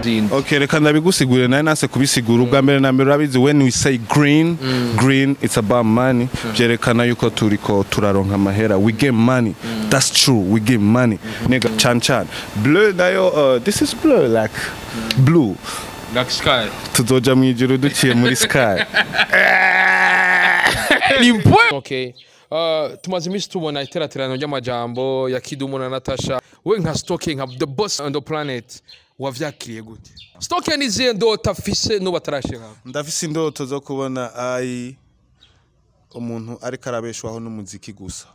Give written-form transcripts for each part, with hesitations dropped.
zindi. Okay, reka ndabigusigure naye nase kubisigura ubwa mbere na mbere urabizi when we say green, green it's about money. Byerekana yuko turiko turaronka amahera. We get money. That's true. We get money. Nigga chan. Bleu nayo this is blue like blue. Like sky. Tuzoja mwijuru duciye muri sky. Okay. Tumaze imisi tubona iteraterano ry'amajambo ya KIDUM na NATACHA. We nka snowcay nka the boss on the planet wavyakiriye gute? Snowcay niziye ndota afise no batarashika. Ndafise indoto zo kubona umuntu ariko arabeshwaho n'umuziki gusa.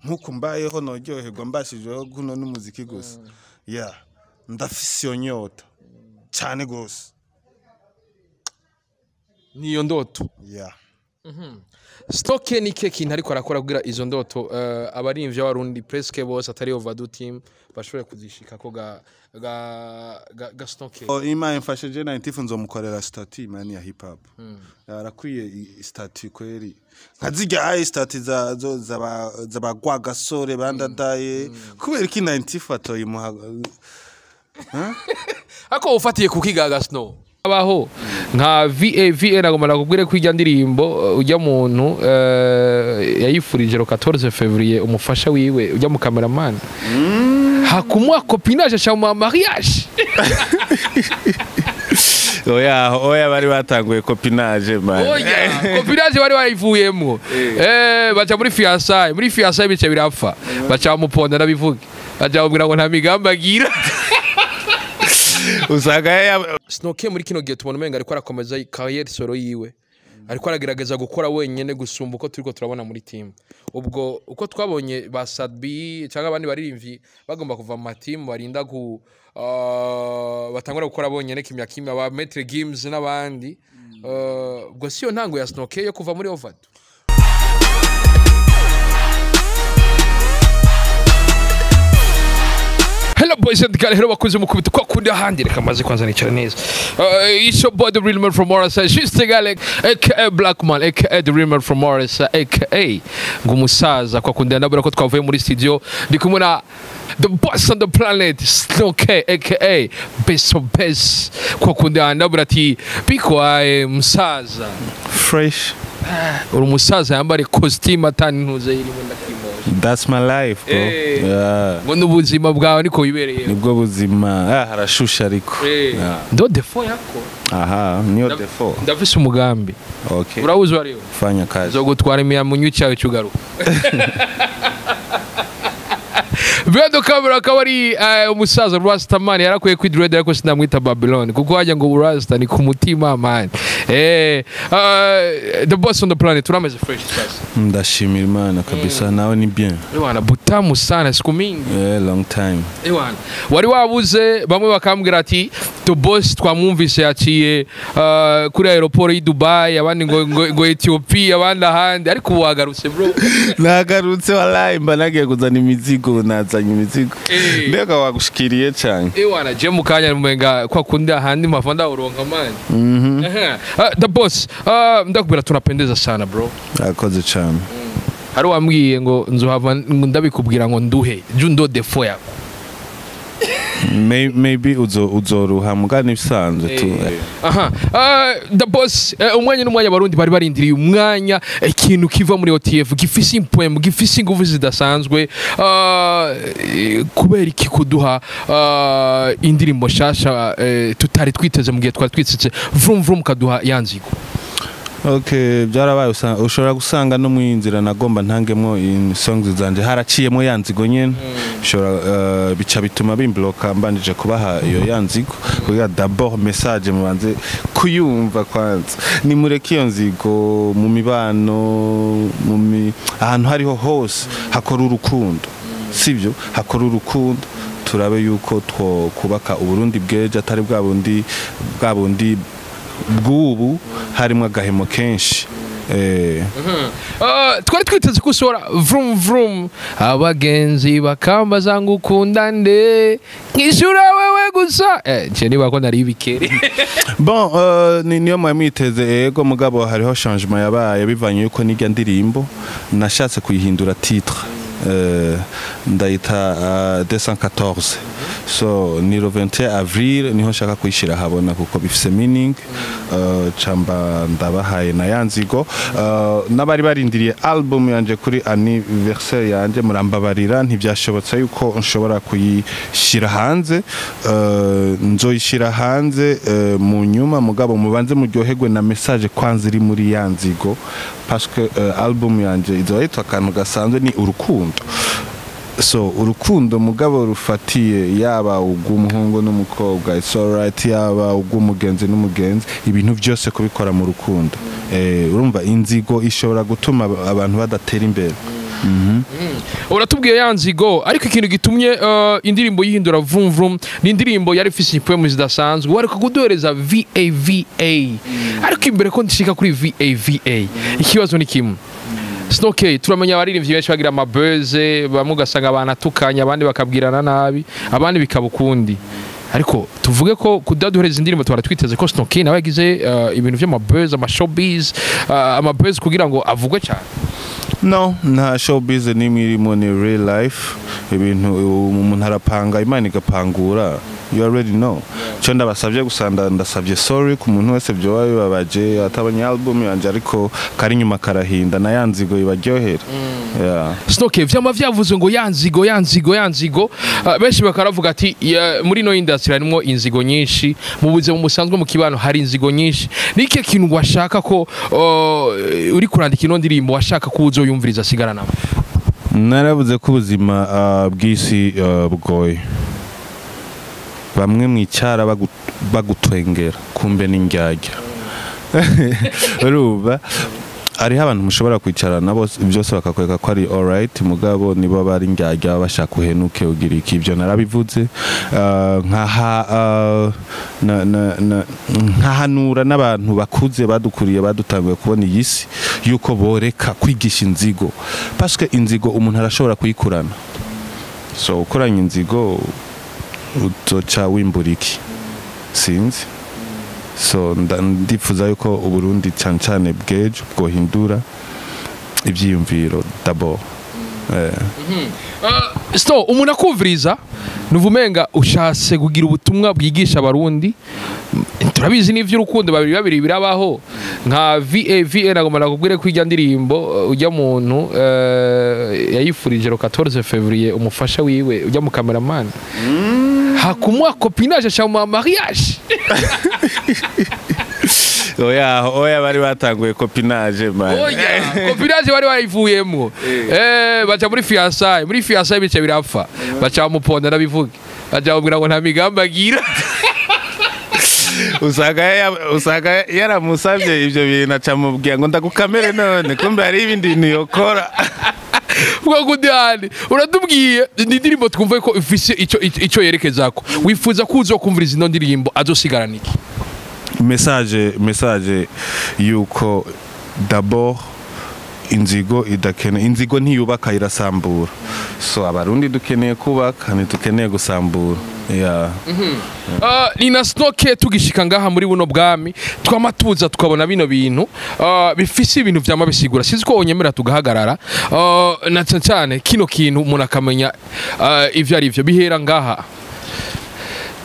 Nkuko mbayeho noryoherwa mbashijeho guno n'umuziki gusa. Yeah. Ndafise iyo nyota cyane gose. Niyo ndoto. Yeah. Snowcay ni keki ntariko arakora kugira izo ndoto abarimvye abarundi presque bose atari overdue team bashobora kuzishika ko ga Snowcay. Ima mfashe je 90 nzomukorera stati mani ya hip hop. Arakwiye stati kweri. Nkazijya high stati z'abagwa gasore bandadaye kubera iki 90 atoye muha. Ako ufatiye kukigaga Snow. Abaho nka VA nagomba nakubwire ko ijya ndirimbo ujya muntu yayifurije ro 14 février umufasha wiwe ujya mu cameraman hakumwa copinage cha mu mariage. Oya bari batanguye copinage man. Oya copinage bari bayivuyemo bacha muri fiançailles bice birapfa bacha muponda nabivuge bacha ubwira ngo nta migamba agira. Usanga Snowcay muri kino gihe tubona umenga ariko arakomeza career solo yiwe ariko aragerageza gukora wenyene gusumba uko turiko turabona muri team. Ubwo uko twabonye ba Sadbi cyangwa abandi baririmvyi bagomba kuva mu team barinda ku batangura gukora bonyene kimya ba Metre Games n'abandi ubwo siyo ntango ya Snowcay yo kuva muri Overdue. Hello boys and girls, hello bakuze mukubita kwa kundi ahandi reka maze kwanza nicara neza. It's your boy the real man from Morris, she's the guy like aka Black Man, aka the real man from Morris, aka ngumusaza kwa kundi ndabura ko twavuye muri studio ndi kumwe na the boss on the planet Snowcay aka best kwa kundi ndabura ati bikwaye musaza fresh. Uri musaza yambare costume atani ntuze irimo ndakimo. That's my life, bro. Yeah. Ngo n'ubuzima bwawe niko wibereye. Nibwo buzima. Harashusha ariko. Ndo defo yako. Aha, niyo defo. Ndafise umugambi. Okay. Urabuze ariyo. Fanya kazi. Zo gutwara imiyamunyu cyawe cyugaruka. Bedo kamera akaba ari umusaza Rastaman yarakwiye kwidrede ariko sinamwita Babylon kuko wajya ngo Rasta ni ku mutima man. The boss on the planet urameze fresh sasa. Ndashimira Imana kabisa nawe ni bien. Ewana butamu sana siku mingi. Long time. Ewana wari wabuze bamwe bakambwira ati the boss twamwumvise yaciye kuri aeroport yi Dubai abandi ngo Ethiopia abandi ahandi ariko wagarutse bro. Nagarutse wallahi mba nagiye kuzana imizigo nazanye imizigo. Mbega wagushikiriye cyane. Ewana je mukanya mumenga kwa kundi ahandi mavanda uronka man. The boss ndakubwira tunapendeza sana bro. Akoze cyane. Hari wambwiye ngo nzohava ndabikubwira ngo nduhe jundo defo yako. Maybe uzoruha mugani bisanzwe tu. The boss umwanya n'umwanya barundi bari barindiriye umwanya ikintu kiva muri OTF gifise impwemu gifise ingufu zidasanzwe kubera iki kuduha indirimbo shasha tutari twiteze mu gihe twari twitsitse vrum kaduha yanzigo. Okay, byarabaye ushobora gusanga no mu inzira nagomba ntangemo in songs zanje haraciyemo yanzigo nyene bishobora bica bituma bimbloka mbanije kubaha iyo yanzigo kugira d'abord message mubanze kuyumva kwanza ni mureke iyo nzigo mu mibano ahantu hariho hose hakora urukundo sivyo hakora urukundo turabe yuko two kubaka uburundi bweje atari bwa bundi bw'ubu harimo agahemo kenshi. Twari twiteze kusora vrum abagenzi bakambaza ngo ukunda nde nkishura wewe gusa je niba ko nari bikere. Bon niyo mwiteze ego mugabo hariho changement yabaye bivanye yuko nijya ndirimbo nashatse kuyihindura titre ndayita 214 so ni le 21 avril niho nshaka kuyishira habona kuko bifise meaning camba ndabahaye na yanzigo n'abari barindiriye album yanje kuri anniversaire yanje murambabarira ntibyashobotse yuko nshobora kuyishira hanze nzoyishira hanze mu nyuma mugabo mubanze muryoherwe na message kwanza iri muri yanzigo parce que album yanje izo yitwa akantu gasanzwe ni urukundo so urukundo mugabo rufatiye yaba ugumuhungu n'umukobwa it's alright yaba ugumugenzi n'umugenzi ibintu byose kubikora mu rukundo urumva inzigo ishobora gutuma abantu badatera imbere uratubwiye yanzigo ariko ikintu gitumye indirimbo yihindura vum vum ni indirimbo yari ifise ipoemu zidasanzwe wari kuduhereza VAVA ariko imbere ko ndishika kuri VAVA ikibazo ni kimwe snowcay turamenya abaririmbyi benshi bagira amabuzz bamwe ugasanga banatukanya abandi bakabwirana nabi abandi bikaba ukundi ariko tuvuge ko kudaduhereza indirimbo twara twiteze ko snowcay nawe yagize ibintu by'amabuzz amashowbiz amabuzz kugira ngo avugwe cyane no nta showbiz nimwe irimo ni real life ibintu umuntu arapanga imana igapangura you already know cyo ndabasabye gusanda ndasabye sorry ku muntu wese byo babaje atabanye album yanje ariko kari nyuma karahinda na yanzigo ibaryohera snowcay vyama vyavuze ngo yanzigo benshi bakaravuga ati muri no industry harimo inzigo nyinshi mu buzima musanzwe mu kibano hari inzigo nyinshi nike kintu washaka ko uri kurandika ino ndirimbo washaka ko uzoyumviriza sigarana naravuze ko ubuzima bw'isi bugoye bamwe mwicara bagutwengera kumbe n'indyarya uruba hariho abantu mushobora kwicara nabo byose bakakweka ko ari alright mugabo nibo bari indyarya bashaka uhenuke ugira iki ibyo narabivuze nkahanura n'abantu bakuze badukuriye badutanguye kubona iyi si yuko boreka kwigisha inzigo parce que inzigo umuntu arashobora kuyikurana so ukoranye inzigo uzoca wimbura iki sinzi so ndifuza yuko uburundi cyane cyane bwejo bwohindura ibyiyumviro d'abord umuntu akuvuriza nuvumenga ushase kugira ubutumwa bwigisha abarundi turabizi n'ivy'urukundo babiri birabaho nka VAVA nagomba nakubwire ko ijya ndirimbo ujya muntu yayifurije le 14 février umufasha wiwe ujya mu cameraman hakumwa copinage cha mariage oya bari batanguye copinage man copinage bari bayivuyemo baca muri fiançailles bice birapfa baca bamuponda nabivuge baca bamubwira ngo nta migamba agira usanga yaramusabye ibyo bintu acamubwira ngo ndagukamere none kumbe hari ibindi bintu yokora ubwo kudihani uratubwiye indirimbo twumve ko ifise icyo yerekezako wifuza ko uzokumviriza ino ndirimbo azosigarana iki message yuko d'abord inzigo ntiyubaka irasambura so abarundi dukeneye kubaka ntitukeneye gusambura ni na snowcay tugishika ngaha muri buno bwami twamatuza tukabona bino bintu bifise ibintu vyama bisigura sizi ko onyemera tugahagarara na cyane kino kintu umuntu akamenya ivyo ari byo bihera ngaha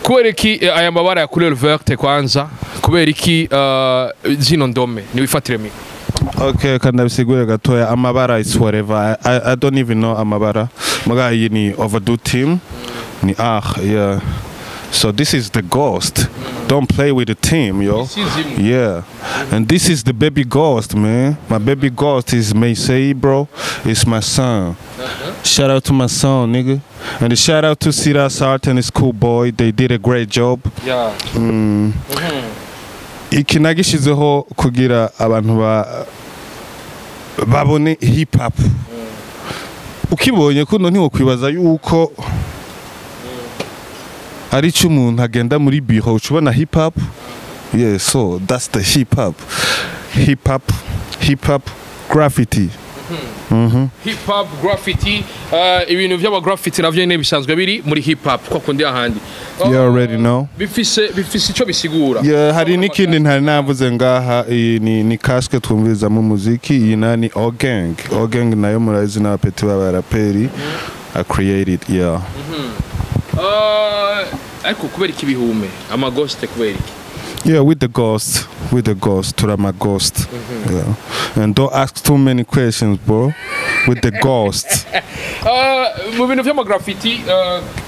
kubera iki aya mabara ya couleur verte kwanza kubera iki zino ndome ni wifatire mi okay kanda bisigure gatoya amabara is whatever I don't even know amabara muga iyi ni overdue team ni yeah so this is the ghost don't play with the team yo yeah and this is the baby ghost man my baby ghost is Maysay bro it's my son shout out to my son nigga and a shout out to Siras Art and his cool boy they did a great job iki nagishizeho kugira abantu babone hip hop ukibonye kuno ntiwokwibaza yuko ari cyo umuntu agenda muri bureau ucubona hip hop yeah so that's the hip hop graffiti hip hop graffiti ibintu by'aba graffiti navyo ne bisanzwe biri muri hip hop ko kundi ahandi you already know bifise ico bisigura yeah hari nikindi ntari navuze ngaha ni casque twumviza mu muziki iyi nani all gang nayo murazi na petit baba raperi I created, yeah. Ariko kubera iki bihume ama ghost kubera iki? Yeah, with the ghost, to my ghost. Yeah. And don't ask too many questions, bro. With the ghost. Mu bintu vy'ama graffiti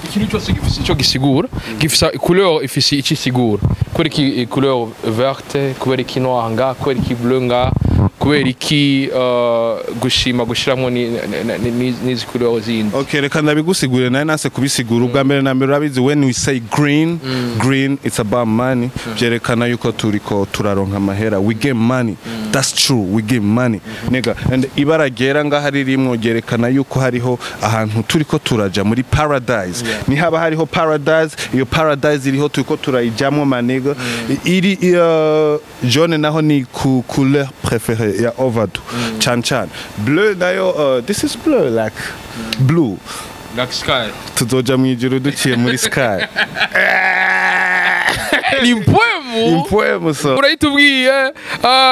ikintu cyose gifise ico gisigura, gifisa couleur ifise iki sigura. Kubera iki couleur verte, kubera iki noir nga, kubera iki bleu nga, kubera iki gushima gushiramwo nizi couleur zindi. Okay, reka ndabigusigure naye nase kubisigura ubwa mbere na mbere urabizi when we say green, green it's about money. Byerekana yuko turiko turaronka amahera. We get money. That's true. We get money. Nigga, and ibara gera nga hari rimwe gerekana yuko hariho ahantu turiko turaja muri paradise. Ni haba hariho paradise, iyo paradise iriho turiko turayijamwo manega. Iri jaune naho ni couleur préférée ya overdue. Chan. Bleu nayo this is bleu like blue. Like sky. Tuzoja mwijuru duciye muri sky. Impwemu so. Urayitubwiye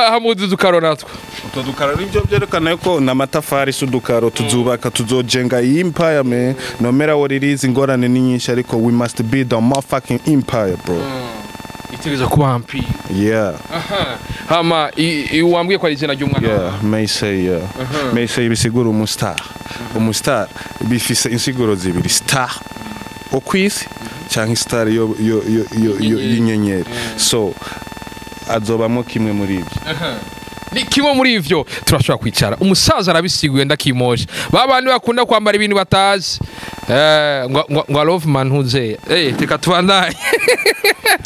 hamudu dukaro natwe. Utudukaro nivyo byerekana yuko namatafari sudukaro tuzubaka tuzojenga empire me. No matter what it is ingorane ni nyinshi ariko we must be the motherfucking empire bro. Itegeza kuba MP. Yeah. Hama iwambwiye kwa izina ry'umwana. Yeah, may say bisigura umustar. Umustar bifise insiguro zibiri star. Okwisi cyangwa star yo y'inyenyeri. So azobamo kimwe muri ivyo. Ni kimwe muri ivyo turashobora kwicara. Umusaza arabisiguye ndakimosha. Babandi bakunda kwambara ibintu batazi. Ngo love man huze. Teka tubandanye.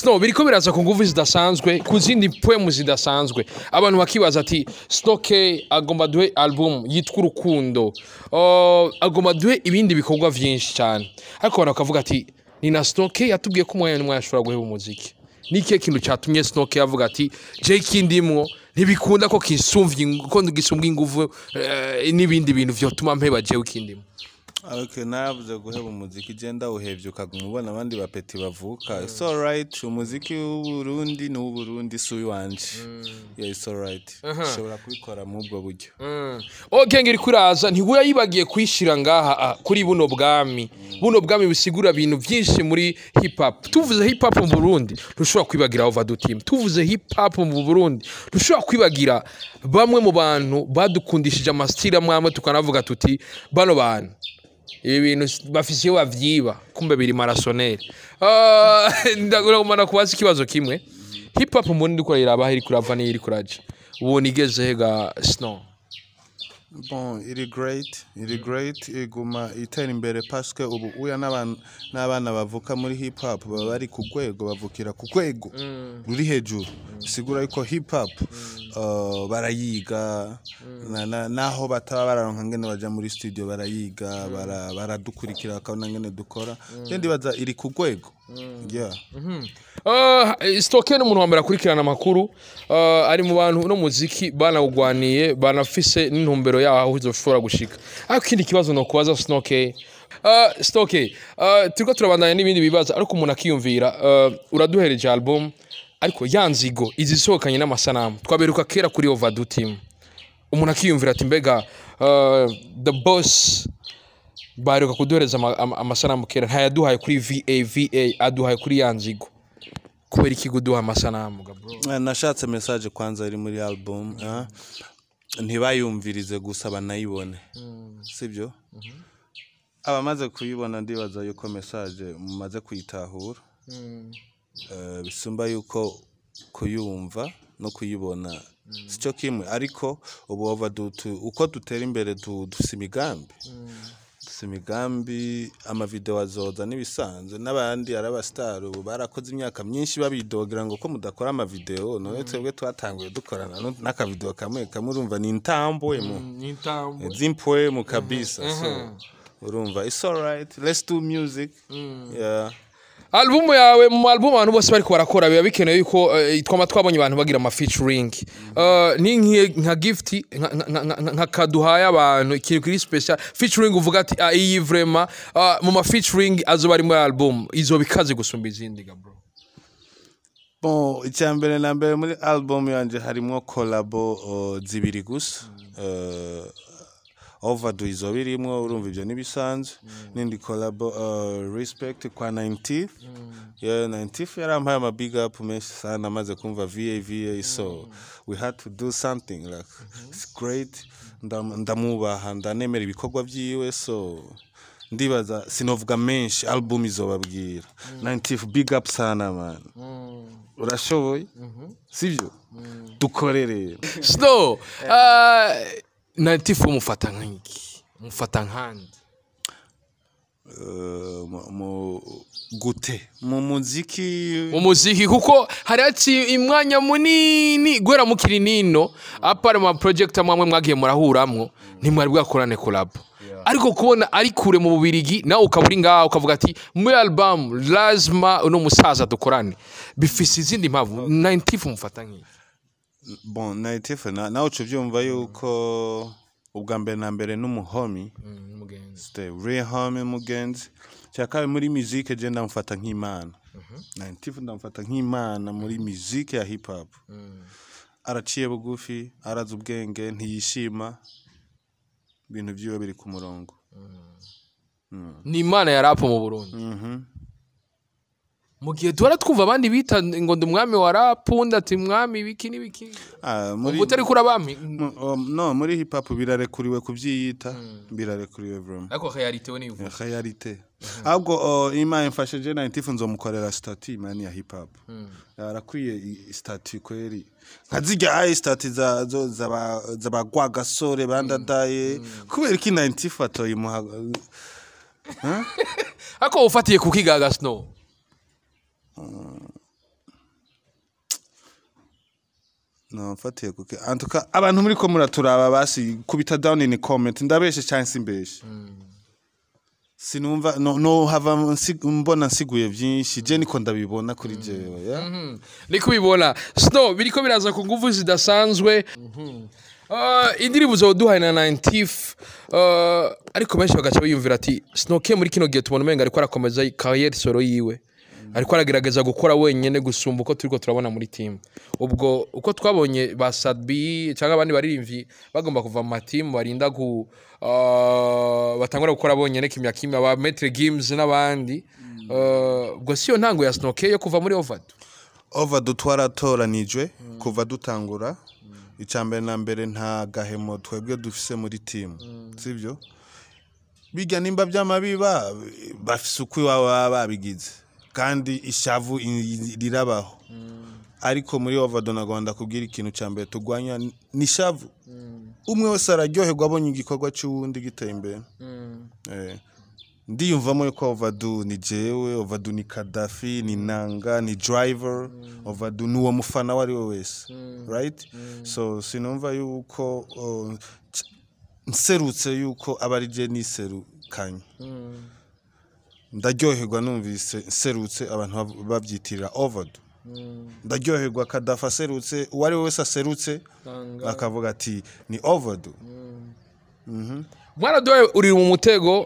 No, biriko biraza ku nguvu zidasanzwe, ku zindi poemu zidasanzwe. Abantu bakibaza ati Snowcay agomba duhe album yitwa urukundo. Agomba duhe ibindi bikorwa vyinshi cyane. Ariko abantu bakavuga ati ni na Snowcay yatubwiye ko umwanya n'umwe yashobora guheba umuziki. Niki kintu cyatumye Snowcay avuga ati je kindimwo ntibikunda ko gisumvye inguvu n'ibindi bintu vyo tuma mpeba je ukindimwo. Okay, navuze guheba umuziki genda uhevye ukagumubona abandi bapeti bavuka. It's all right. Umuziki w'Uburundi ni w'Uburundi suyi wanje. Yeah, it's all right. Shobora kubikora mu bwo buryo. Okay, ngiri kuraza ntibuya yibagiye kwishira ngaha kuri buno bwami. Buno bwami bisigura ibintu byinshi muri hip hop. Tuvuze hip hop mu Burundi, rushobora kwibagira overdue team. Tuvuze hip hop mu Burundi, rushobora kwibagira bamwe mu bantu badukundishije amastyle amwe tukanavuga tuti bano bantu ibi bintu bafise yo bavyiba kumbe biri marasoneri. Ndagomba kubaza ikibazo kimwe. Hip hop mu Burundi ko iraba iri kurava ni iri kuraje. Ubu nigeze ga Snow. Bon, iri great iguma itera imbere parce que ubu uya n'abana bavuka muri hip hop baba bari ku gwego bavukira ku gwego ruri hejuru. Sigura yuko hip hop barayiga naho bataba bararonka ngene baja muri studio barayiga baradukurikira bakabona ngene dukora ndi baza iri ku gwego. Yeah. Snowcay n'umuntu wambere akurikirana amakuru ari mu bantu no muziki banawugwaniye banafise n'intumbero yaho uzoshobora gushika. Ariko kindi kibazo no kubaza Snowcay. Snowcay turiko turabandanya n'ibindi bibaza ariko umuntu akiyumvira uraduhereje album ariko yanzigo izisohokanye n'amasanamu twaberuka kera kuri overdue team. Umuntu akiyumvira ati mbega the boss baruka kuduhereza amasanamu kera ntayaduhaye kuri VA aduhaye kuri yanzigo. Kubera iki guduha amasanamu bro? Nashatse message kwanza iri muri album ntibayumvirize gusa banayibone. Sibyo? Abamaze kuyibona ndibaza yuko message mumaze kuyitahura. Bisumba yuko kuyumva no kuyibona sico kimwe ariko ubu overdue uko dutera imbere imigambi amavideo azoza nibisanzwe n'abandi arabastar ubu barakoze imyaka myinshi babidogera ngo ko mudakora amavideo no twebwe twatanguye dukorana n'akavideo kamwe urumva ni intambwe zimpwe mu kabisa. So urumva it's all right, let's do music. Yeah. Album yawe mu album abantu bose bariko barakora biba bikenewe yuko twabonye abantu bagira ama featuring. Ni nka gift nka kaduhaye abantu ikintu kiri special featuring uvuga ati iyi vraiment mu ma featuring azoba ari muri album izo bikaze gusumba izindi bro. Bon, icyambere na mbere muri album yanje harimo collabo zibiri gusa. Overdue izo birimwo urumva ivyo nibisanzwe nindi collab respect kwa 90th yeah 90th yarampaye ama big up menshi sana amaze kumva VA so we had to do something like it's great ndamubaha ndanemera ibikorwa vyiwe so ndibaza sinovuga menshi album izobabwira 90th big up sana man urashoboye sivyo dukorere Snow 90th umufata nk'iki umufata nkandi gute mu muziki kuko hari ati imwanya munini gwera mukiri nino apare ma project amwe mwagiye murahuramwo ntimwari bwakorane collab ariko kubona ari kure mu bubirigi nawe ukaburi ngaho ukavuga ati muri album lazima uno musaza dukorane bifise izindi mpamvu 90th umufata nk'iki bon 90th nawe ucuvyumva yuko ubwa mbere na mbere n'umuhomi stay real homie mugenzi cyakabe muri musique je ndamufata nk'Imana 90th ndamufata nk'Imana muri musique ya hip hop araciye bugufi araza ubwenge ntiyishima ibintu byiwe biri ku murongo ni Imana ya rap mu Burundi mu gihe duhora twumva abandi bita ngo ndi umwami wa rap undi ati mwami biki n'ibiki muri utari kuri abami no muri hip hop birarekuriwe kuvyiyita birarekuriwe vraiment ariko realite we nivuga realite ahubwo Imana imfashe je 90th nzomukorera statut man ya hip hop arakwiye statut kweri nkazijya ayi statut z'abagwa gasore bandadaye kubera iki 90th atoyimuha ako ufatiye kukigaga Snow no mfatiye kuke antuka abantu muri ko muraturaba basi kubita down in comment ndabeshe chance imbeshe sinumva no hava mbona nsiguye byinshi je niko ndabibona kuri jewe ya niko bibona Snow biriko biraza ku nguvu zidasanzwe indirimbo zo duhaye na 90th ariko benshi bagacha biyumvira ati snowcay muri kino gihe tubona umenga ariko arakomeza career solo yiwe ariko aragerageza gukora wenyene gusumba uko turiko turabona muri team ubwo uko twabonye ba Sadbi cyangwa abandi baririmvyi bagomba kuva mu team barinda ku batangura gukora bonyene kimya ba Metre Games n'abandi ubwo siyo ntango ya snowcay yo kuva muri Overdue twaratoranijwe kuva dutangura icambere na mbere nta gahemo twebwe dufise muri team sivyo bijya nimba byamabiba bafise ukwi babigize kandi ishavu rirabaho ariko muri Overdue nagomba kubwira ikintu cyambere tugwanya nishavu umwe wese araryoherwa abonye igikorwa cy'uwundi giteye imbere ndiyumvamo ko Overdue ni jewe Overdue ni Kadafi ni Nanga ni Driver Overdue ni uwo mufana wari we wese right so sinumva yuko nserutse yuko abari je niserukanye ndaryoherwa numvise serutse abantu babyitirira Overdue ndaryoherwa Kadafa serutse uwari wese aserutse akavuga ati ni Overdue mwana doye uri mu mutego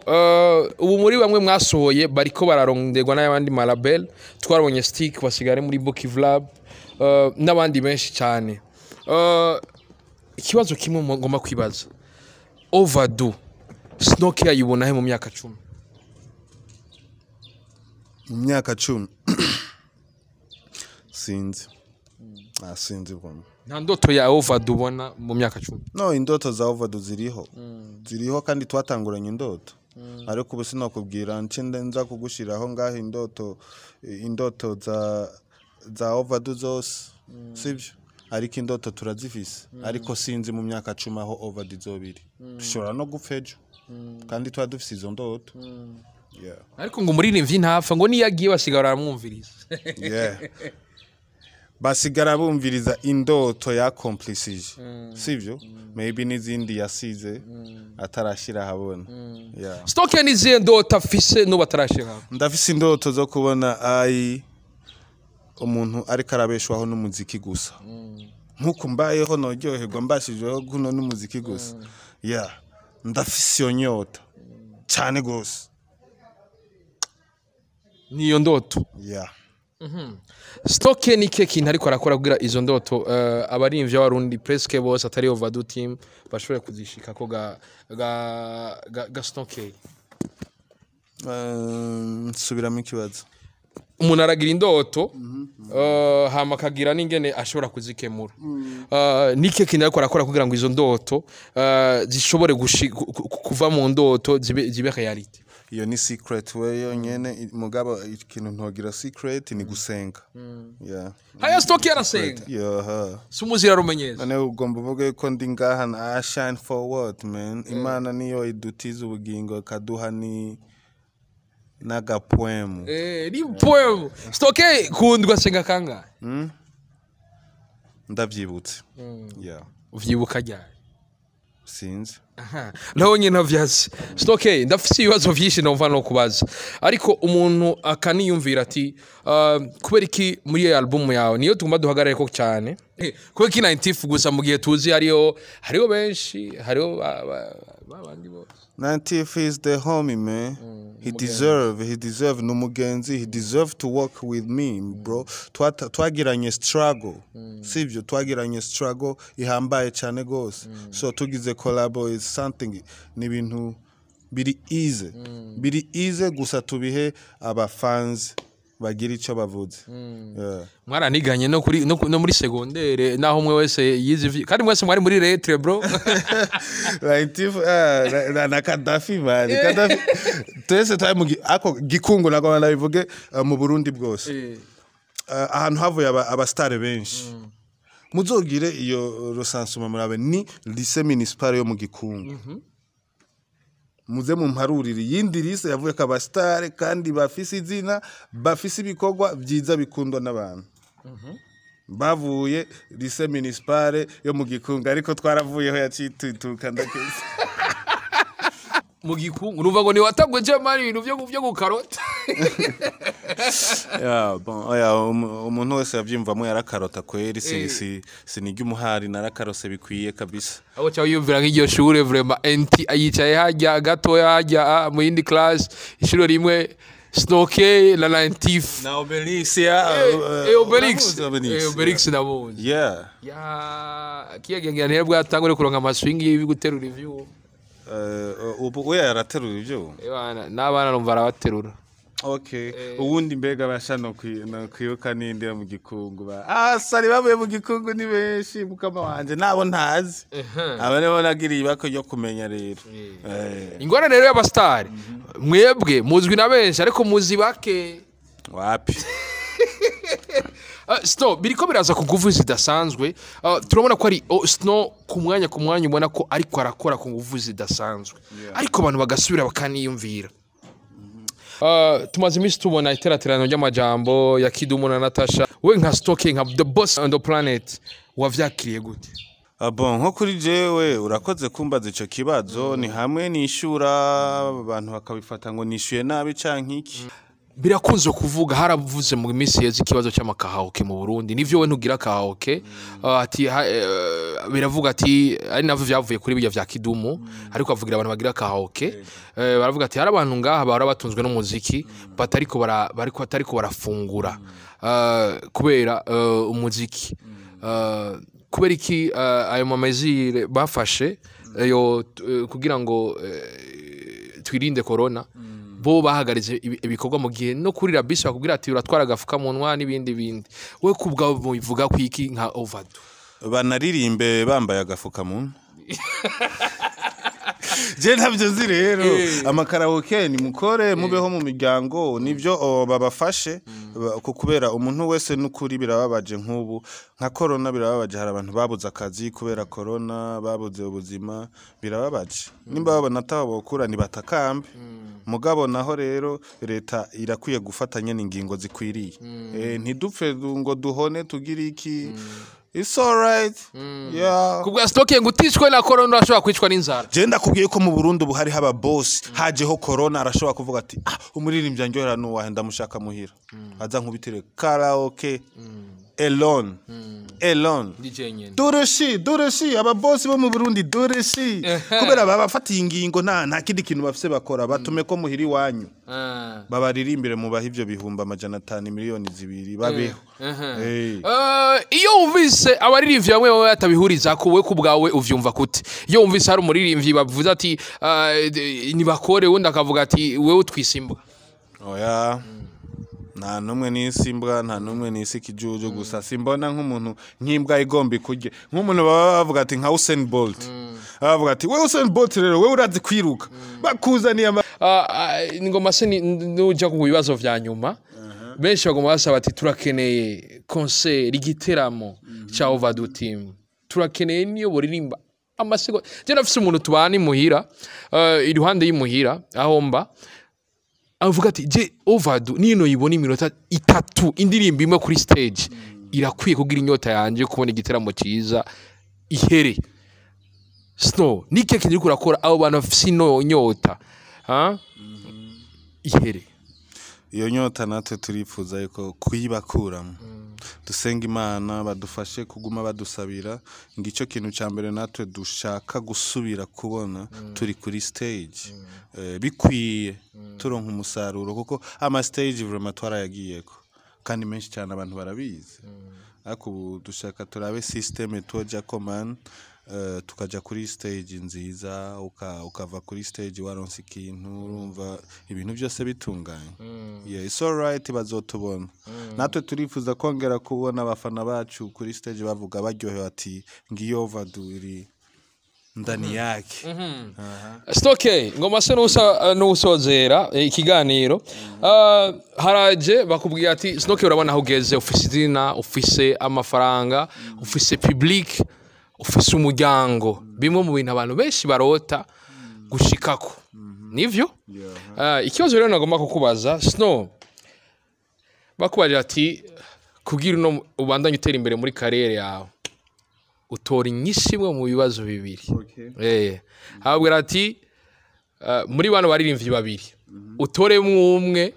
ubu muri bamwe mwasohoye bariko bararonderwa n'abandi malabel twarabonye stick basigare muri Book Vlab n'abandi benshi cyane ikibazo kimwe ngomba kwibaza Overdue snowcay ayibona he mu myaka 10 mu myaka 10 sinzi sinzi bwana nta ndoto ya Overdue ubona mu myaka 10 no indoto za Overdue ziriho kandi twatanguranye indoto ariko ubu sinakubwira ncinde nza kugushiraho ngaho indoto za Overdue zose sivyo ariko indoto turazifise ariko sinzi mu myaka 10 aho Overdue zobiri dushobora no gupfejo kandi twadufise izo ndoto ariko ngo umuririmbyi ntapfa ngo niyagiye basigara baramwumviriza basigara bumviriza indoto ya complicige sivyo maybe n'izindi yasize atarashira habona snowcay niziye ndoto afise no batarashira ndafise indoto zo kubona umuntu ariko arabeshwaho n'umuziki gusa nkuko mbayeho noryoherwa mbashijeho guno n'umuziki gusa ndafise iyo nyota cyane gose niyo ndoto snowcay ni ke kintu ariko arakora kugira izo ndoto abarimvye abarundi presque bose atari overdue team bashobore kuzishika ko ga snowcay. Subiramo ikibazo. Umuntu aragira indoto hama akagira n'ingene ashobora kuzikemura. Nike kintu ariko arakora kugira ngo izo ndoto zishobore kuva mu ndoto zibe reality. Iyo ni secret we yonyene mugabo ikintu ntogira secret ni gusenga. Haya snowcay arasenga. Sumuzira rumenyeza. Ane ugomba uvuge ko ndi ngaha I shine forward man. Imana niyo idutiza ubugingo kaduha ni naga poem. Ni poem. Snowcay kundwa senga kanga. Ndavyibutse. Uvyibuka ryari? Sinzi. Naho nyine navyazi. Snowcay ndafise ibibazo vyinshi nomva no kubaza. Ariko umuntu akaniyumvira ati kubera iki muri iyo album yawe niyo tugomba duhagarare ko cyane. Kubera iki 90 gusa mu gihe tuzi hariho benshi hariho babandi bose. 90 is the homie man. He deserve numugenzi. He deserve to work with me bro. Twagiranye struggle. Sivyo twagiranye struggle ihambaye cyane gose. So tugize collab is something ni bintu biri easy gusa tubihe aba fans bagira ico bavuze. Mwaraniganye no muri secondaire naho umwe wese yize kandi mwese mwari muri lettre bro. Na Kadafi man. Kadafi twese twamugi ako gikungu nako nabivuge mu Burundi bwose. Ahantu havuye abastare benshi. Muzogire iyo rosansuma murabe ni lycée municipal yo mu gikungu. Muze mu mparuriri yindi lise yavuye ka abastare kandi bafise izina bafise ibikorwa byiza bikundwa n'abantu. Bavuye lycée municipal yo mu gikungu ariko twaravuyeho yacituka ndakeze. Mu gikungu urumva ngo ni watagweje mari ibintu byo gukarota. Umuntu wese yavyimvamo yarakarota kweri sinijya umuhari narakarose bikwiye kabisa. Abo cyawe yumvira nk'iryo shure vraiment enti ayicaye hajya gatoya hajya mu yindi class ishuro rimwe snowcay la 90 na Obelix Obelix na bonje kiyagenge ntabwo yatangure kuronka amaswing y'ibi guterura review ubu yaraterura ibyo n'abana numva arabaterura. Okay. Uwundi mbega bashano kwiyoka ninde mu gikungu sari babuye mu gikungu ni benshi mukama wanje nabo ntazi. Abane bonagiriye bako yo kumenya rero. Ingora rero y'abastari mwebwe muzwi na benshi ariko muzi bake wapi. Snow biriko biraza kuguvu zidasanzwe turabona ko ari Snow ku mwanya ubona ko ariko arakora ku nguvu zidasanzwe ariko abantu bagasubira bakaniyumvira. Tumaze imisi tubona iteraterano ry'amajambo ya KIDUM na NATACHA. We nka snowcay nka the boss on the planet wavyakiriye gute? Bon nko kuri jewe urakoze kumbaza ico kibazo ni hamwe nishura abantu bakabifata ngo nishuye nabi canke iki. Birakunze kuvuga haravuze mu minsi yeze ikibazo cy'amakahaoke mu Burundi nivyo we ntugira kahaoke ati biravuga ati ari navyo vyavuye kuri bijya vya KIDUM ariko avugira abantu bagira kahaoke baravuga ati hari abantu ngaha bara batunzwe n'umuziki batariko barafungura kubera umuziki kubera iki ayo mamezire bafashe yo kugira ngo twirinde corona bo bahagarize ibikorwa mu gihe no kuri rabisi bakubwira ati uratwara gafuka munwa n'ibindi we kubwa bivuga kwiki nka overdue banaririmbe bambaye agafuka munwa. Je ntabyo zi rero amakaraoke ni mukore mubeho mu miryango nivyo babafashe kubera umuntu wese n'ukuri birababaje nk'ubu nka corona birababaje hari abantu babuze akazi kubera corona babuze ubuzima birababaje nimba babona atabokura ni batakambe mugabo naho rero leta irakwiye gufatanya n'ingingo zikwiriye ntidupfe ngo duhone tugira iki. It's all right. Kubwa snowcay ngutishwe na corona ashobora kwicwa n'inzara. Je ndakubwiye ko mu Burundi buhari haba boss hajeho corona arashobora kuvuga ati umuririmbyi anjyohera no wahenda mushaka muhira aza nkubitire karaoke Elon Elon DJ nyene Doreshi aba boss bo mu Burundi Doreshi kubera baba fatiye ingingo nta kindi kintu bafise bakora batume ko muhiri wanyu babaririmbire mu baha ivyo bihumba amajana 5 miliyoni 2 babeho iyo umvise abaririmbyi bamwe baba batabihuriza ko we kubwawe uvyumva kute iyo umvise hari umuririmbyi bavuze ati nibakore wundi akavuga ati wewe utwisimbwa oya nta numwe n'isimbwa nta numwe n'isi kijuju gusa simbona nk'umuntu nk'imbwa igomba kurye nk'umuntu baba bavuga ati nka Usain Bolt bavuga ati we Usain Bolt rero we urazi kwiruka bakuzaniye ngoma se nuja ku bibazo vya nyuma benshi bagomba basaba ati turakeneye concert igiteramo cha Overdue Team turakeneye niyo boririmba amasego je nafise umuntu tubana imuhira iruhande y'imuhira aho mba avuga ati je Overdue nino yibona iminota 3 indirimbo imwe kuri stage irakwiye kugira inyota yanje kubona igiteramo cyiza ihere Snow nike kindi kurakora abo bantu bafise inyota ihere iyo nyota natwe turifuza yuko kuyibakuramo dusenga Imana badufashe kuguma badusabira ngico kintu ca mbere natwe dushaka gusubira kubona turi kuri stage bikwiye turonka umusaruro kuko ama stage vraiment twarayagiyeko kandi menshi cyane abantu barabizi ariko dushaka turabe system toja command tukaja kuri stage nziza ukava kuri stage waronse ikintu urumva ibintu byose bitunganye yeah it's all right bazotubona natwe turifuza kongera kubona abafana bacu kuri stage bavuga baryohewe ati ngiyo Overdue iri ndani yake snowcay ngoma se n'usozera ikiganiro haraje bakubwiye ati snowcay urabona aho ugeze ufise izina ufise amafaranga ufise public ufise umuryango bimwe mu bintu abantu benshi barota gushikako nivyo ikibazo rero nagomba kukubaza Snow bakubaje ati kugira no ubandanye utera imbere muri karere yawe utora inyishimwe mu bibazo bibiri habwira ati muri bano baririmvyi babiri utoremwe umwe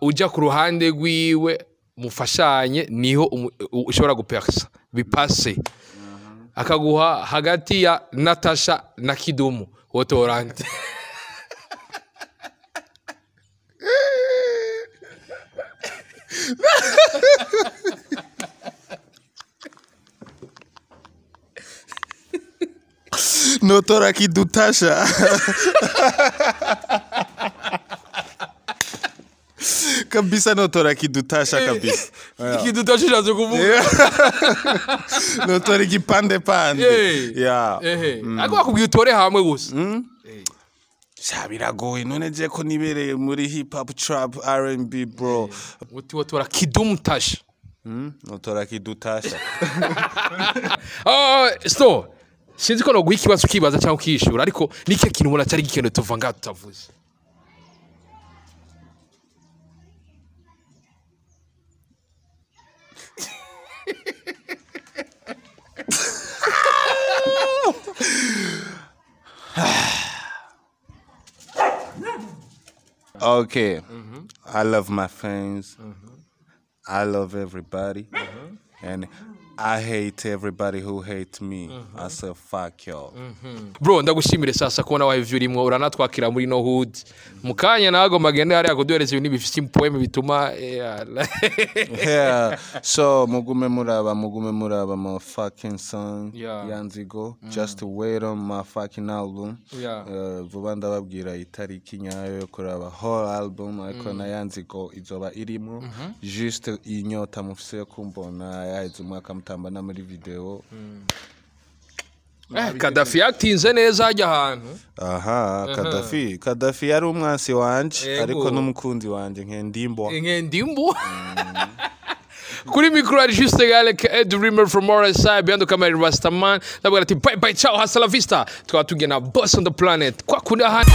uja ku ruhande rwiwe mufashanye niho ushobora gupersa bipase akaguha hagati ya NATACHA na KIDUM wotorante notora kidutasha kabisa notora kidutasha kabisa kidutasha jazo kuvuga notora igipande pande yeah ako akubwiye utore hamwe gusa biragoye none je ko nibereye muri hip hop trap R&B bro wotora KIDUM tasha notora kidutasha Snow sinzi ko no guha ikibazo ukibaza cyangwa ukishura ariko nike kintu ubona cyari gikendo tuva ngaho tutavuze Okay. I love my fans. I love everybody. And I hate everybody who hates me. I say fuck y'all. Bro, ndagushimire sasa kubona wahevye urimwo uranatwakira muri no hood. Mukanya nago magende hari akuduhereza ibintu bifite poeme bituma yeah. So mugume muraba my fucking song Yanzigo. Just wait on my fucking album. Vuba ndababwira itariki nyayo yo kuraba whole album ariko na Yanzigo izoba irimo. Just inyota mufise kumbona yahize umwaka mutamba na muri video. Kadafi actinze neza ajya ahantu. Kadafi yari umwansi wanje ariko n'umukunzi wanje nkendimbo. Kuri micro ari juste gale the Dreamer from RSI behind the camera Rastaman. Ndabwira ati bye bye ciao hasta la vista. Twatugena boss on the planet. Kwa kundi ahandi.